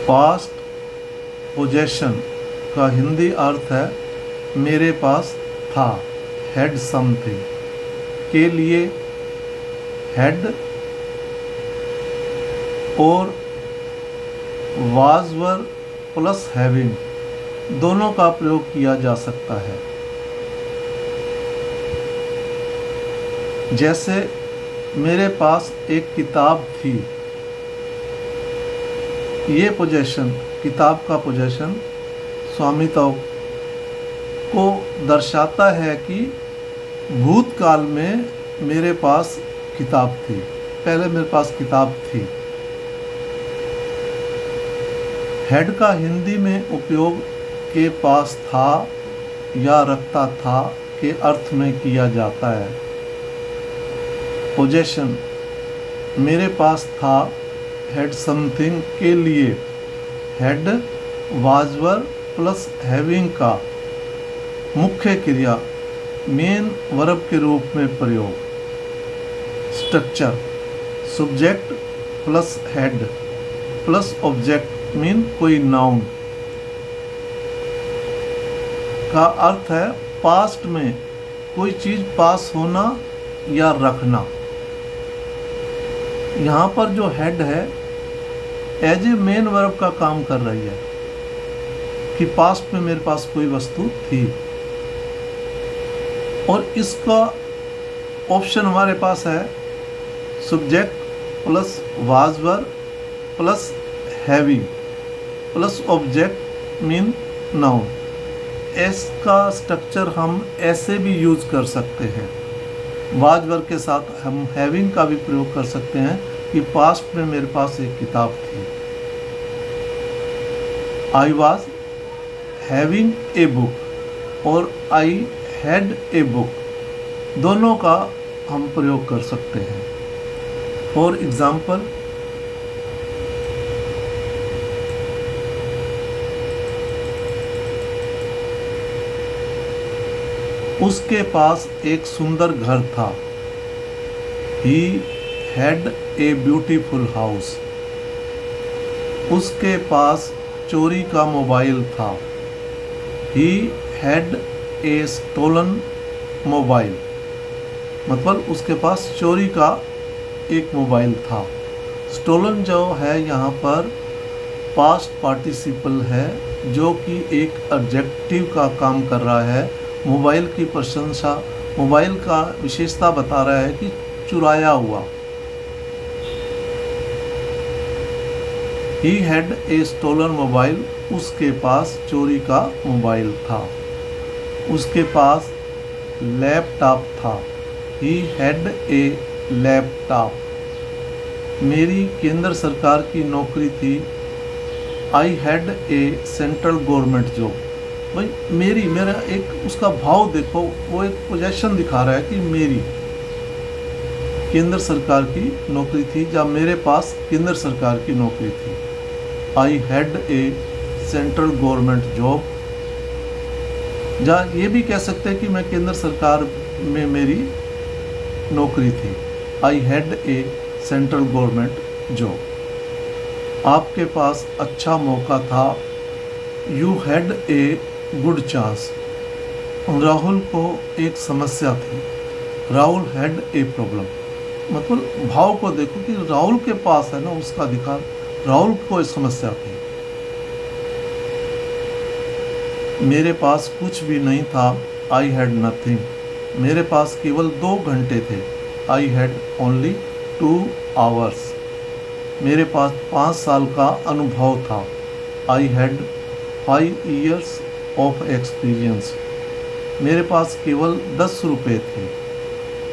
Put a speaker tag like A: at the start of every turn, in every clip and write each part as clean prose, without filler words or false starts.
A: Past possession का हिंदी अर्थ है मेरे पास था, हैड समथिंग के लिए हैड और वाज वर प्लस हैविंग दोनों का प्रयोग किया जा सकता है। जैसे मेरे पास एक किताब थी, ये पोजेशन, किताब का पोजेशन स्वामित्व को दर्शाता है कि भूतकाल में मेरे पास किताब थी, पहले मेरे पास किताब थी। हैड का हिंदी में उपयोग के पास था या रखता था के अर्थ में किया जाता है। पोजेशन मेरे पास था, हैड समथिंग के लिए had was were plus having का मुख्य क्रिया मेन वर्ब के रूप में प्रयोग। Structure subject plus head plus object mean कोई नाउन का अर्थ है पास्ट में कोई चीज़ पास होना या रखना। यहाँ पर जो हेड है एज ए मेन वर्ब का काम कर रही है कि पास्ट में मेरे पास कोई वस्तु थी, और इसका ऑप्शन हमारे पास है subject plus was were plus having plus object mean noun. इसका स्ट्रक्चर हम ऐसे भी यूज कर सकते हैं, वाज वर के साथ हम हैविंग का भी प्रयोग कर सकते हैं कि पास्ट में मेरे पास एक किताब थी। I was having a book और आई हैड ए बुक दोनों का हम प्रयोग कर सकते हैं। फॉर एग्जाम्पल, उसके पास एक सुंदर घर था। He had a beautiful house. उसके पास चोरी का मोबाइल था। He had a stolen mobile, मतलब उसके पास चोरी का एक मोबाइल था। स्टोलन जो है यहाँ पर पास्ट पार्टिसिपल है जो कि एक एडजेक्टिव का काम कर रहा है। मोबाइल की प्रशंसा, मोबाइल का विशेषता बता रहा है कि चुराया हुआ। He had a stolen mobile, उसके पास चोरी का मोबाइल था। उसके पास लैपटॉप था। He had A laptop. मेरी केंद्र सरकार की नौकरी थी। I had a central government job. भाई मेरा एक उसका भाव देखो, वो एक पोजेशन दिखा रहा है कि मेरी केंद्र सरकार की नौकरी थी, जब मेरे पास केंद्र सरकार की नौकरी थी। I had a central government job, जहाँ ये भी कह सकते हैं कि मैं केंद्र सरकार में मेरी नौकरी थी। I had a central government job. आपके पास अच्छा मौका था। You had a good chance. Rahul को एक समस्या थी। राहुल हैड ए प्रॉब्लम, मतलब भाव को देखो कि राहुल के पास है ना उसका अधिकार, राहुल को एक समस्या थी। मेरे पास कुछ भी नहीं था। I had nothing. मेरे पास केवल 2 घंटे थे। I had only 2 hours. मेरे पास 5 साल का अनुभव था। I had 5 years of experience. मेरे पास केवल 10 रुपये थे।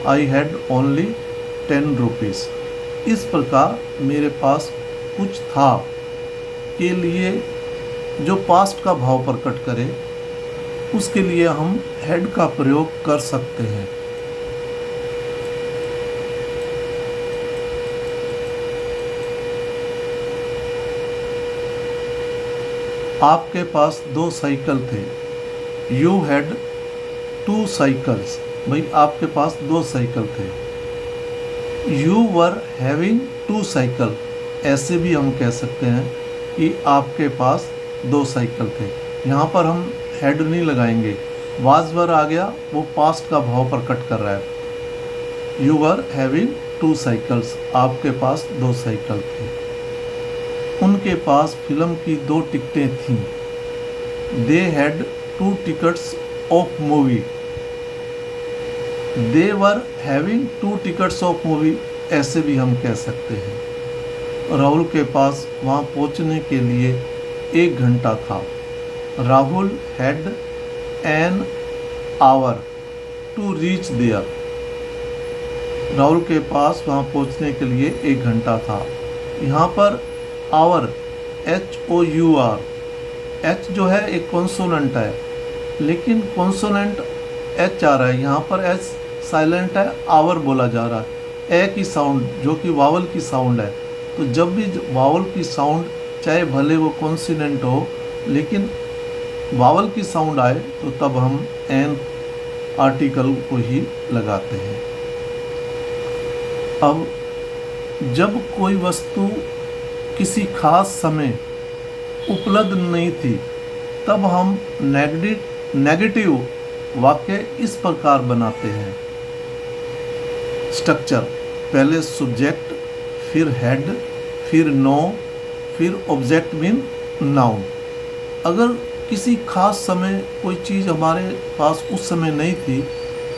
A: I had only 10 rupees. इस प्रकार मेरे पास कुछ था के लिए जो पास्ट का भाव प्रकट करे उसके लिए हम हैड का प्रयोग कर सकते हैं। आपके पास 2 साइकिल थे। You had 2 cycles. भाई आपके पास 2 साइकिल थे। यू वर हैविंग 2 साइकिल, ऐसे भी हम कह सकते हैं कि आपके पास 2 साइकिल थे। यहाँ पर हम हैड नहीं लगाएंगे, वाज वर आ गया, वो पास्ट का भाव प्रकट कर रहा है। यू वर हैविंग 2 साइकिल्स, आपके पास 2 साइकिल थे। उनके पास फिल्म की 2 टिकटें थीं। They had 2 tickets of movie. They were having 2 tickets of movie, ऐसे भी हम कह सकते हैं। राहुल के पास वहाँ पहुँचने के लिए 1 घंटा था। Rahul had an hour to reach there. Rahul के पास वहाँ पहुँचने के लिए 1 घंटा था। यहाँ पर आवर HOUR, H जो है एक कॉन्सोनेंट है, लेकिन कॉन्सोनेंट H आ रहा है, यहाँ पर H साइलेंट है, आवर बोला जा रहा है। ए की साउंड जो कि वावल की साउंड है, तो जब भी वावल की साउंड, चाहे भले वो कॉन्सोनेंट हो, लेकिन वावल की साउंड आए तो तब हम एन आर्टिकल को ही लगाते हैं। अब जब कोई वस्तु किसी खास समय उपलब्ध नहीं थी, तब हम नेगेटिव वाक्य इस प्रकार बनाते हैं। स्ट्रक्चर, पहले सब्जेक्ट, फिर हेड, फिर नो, फिर ऑब्जेक्ट मीन नाउन। अगर किसी खास समय कोई चीज़ हमारे पास उस समय नहीं थी,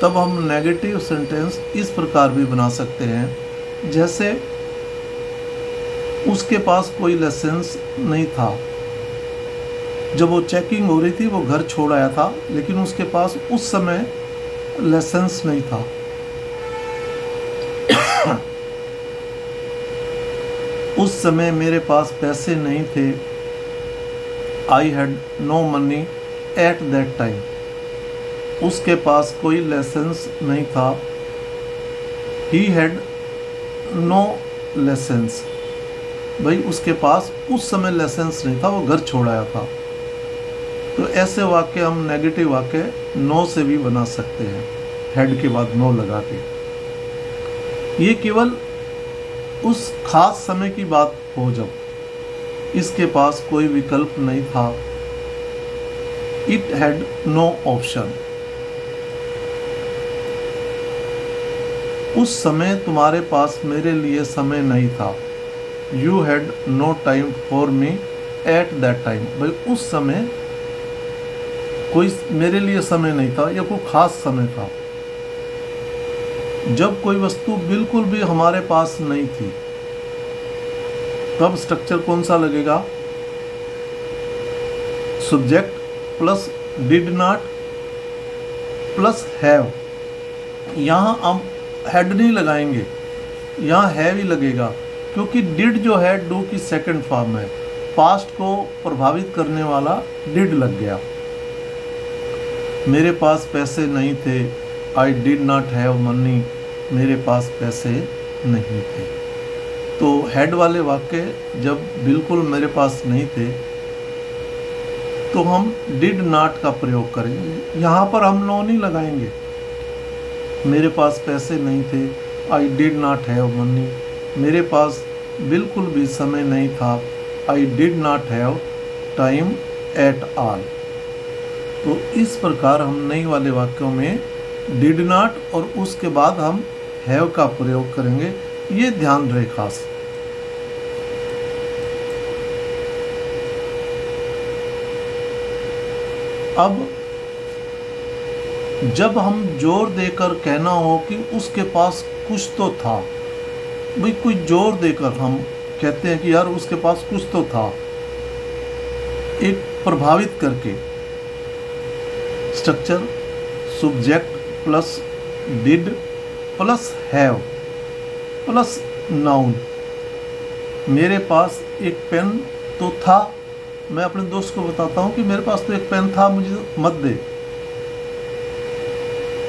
A: तब हम नेगेटिव सेंटेंस इस प्रकार भी बना सकते हैं, जैसे उसके पास कोई लाइसेंस नहीं था। जब वो चेकिंग हो रही थी, वो घर छोड़ आया था, लेकिन उसके पास उस समय लाइसेंस नहीं था। उस समय मेरे पास पैसे नहीं थे। I had no money at that time. उसके पास कोई लाइसेंस नहीं था। He had no licence. भाई उसके पास उस समय लाइसेंस नहीं था, वो घर छोड़ आया था। तो ऐसे वाक्य हम नेगेटिव वाक्य नो से भी बना सकते हैं, हेड के बाद नो लगा के। ये केवल उस खास समय की बात हो जब इसके पास कोई विकल्प नहीं था। It had no option. उस समय तुम्हारे पास मेरे लिए समय नहीं था। You had no time for me at that time. भाई उस समय कोई मेरे लिए समय नहीं था, या कोई खास समय था जब कोई वस्तु बिल्कुल भी हमारे पास नहीं थी। तब स्ट्रक्चर कौन सा लगेगा? Subject plus did not plus have. यहाँ हम हैड नहीं लगाएंगे, यहाँ हैव ही लगेगा, क्योंकि डिड जो है डू की सेकंड फॉर्म है। पास्ट को प्रभावित करने वाला डिड लग गया। मेरे पास पैसे नहीं थे। I did not have money. मेरे पास पैसे नहीं थे। तो हेड वाले वाक्य जब बिल्कुल मेरे पास नहीं थे, तो हम डिड नॉट का प्रयोग करेंगे। यहाँ पर हम नो नहीं लगाएंगे। मेरे पास पैसे नहीं थे। I did not have money. मेरे पास बिल्कुल भी समय नहीं था। I did not have time at all. तो इस प्रकार हम नई वाले वाक्यों में डिड नॉट और उसके बाद हम हैव का प्रयोग करेंगे। ये ध्यान रहे खास। अब जब हम जोर देकर कहना हो कि उसके पास कुछ तो था, भाई कोई जोर देकर हम कहते हैं कि यार उसके पास कुछ तो था, एक प्रभावित करके। Structure subject plus did plus have plus noun. मेरे पास एक पेन तो था। मैं अपने दोस्त को बताता हूँ कि मेरे पास तो एक पेन था, मुझे मत दे।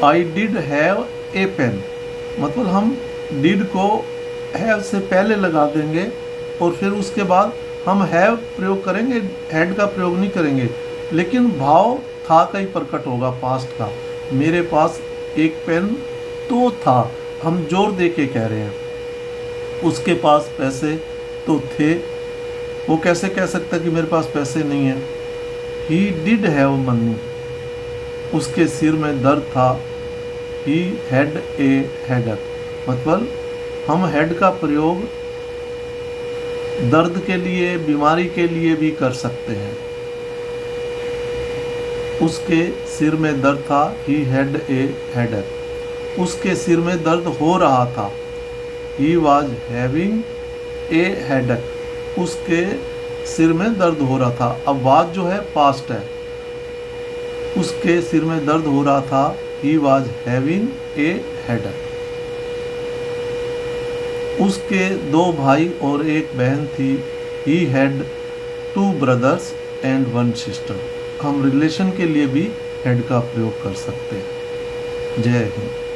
A: I did have a pen, मतलब हम डिड को हैव से पहले लगा देंगे और फिर उसके बाद हम हैव प्रयोग करेंगे, हैड का प्रयोग नहीं करेंगे। लेकिन भाव था का ही प्रकट होगा, पास्ट का। मेरे पास एक पेन तो था, हम जोर दे के कह रहे हैं। उसके पास पैसे तो थे। वो कैसे कह सकता कि मेरे पास पैसे नहीं है। ही डिड हैव मनी, उसके सिर में दर्द था। ही हैड ए हेडेक, मतलब हम हेड का प्रयोग दर्द के लिए, बीमारी के लिए भी कर सकते हैं। उसके सिर में दर्द था, ही हैड ए हेडेक, उसके सिर में दर्द हो रहा था। He was having a headache, उसके सिर में दर्द हो रहा था। अब वाज जो है पास्ट है, उसके सिर में दर्द हो रहा था। He was having a headache. उसके 2 भाई और 1 बहन थी। He had 2 brothers and 1 sister. हम रिलेशन के लिए भी हैड का प्रयोग कर सकते हैं। जय हिंद।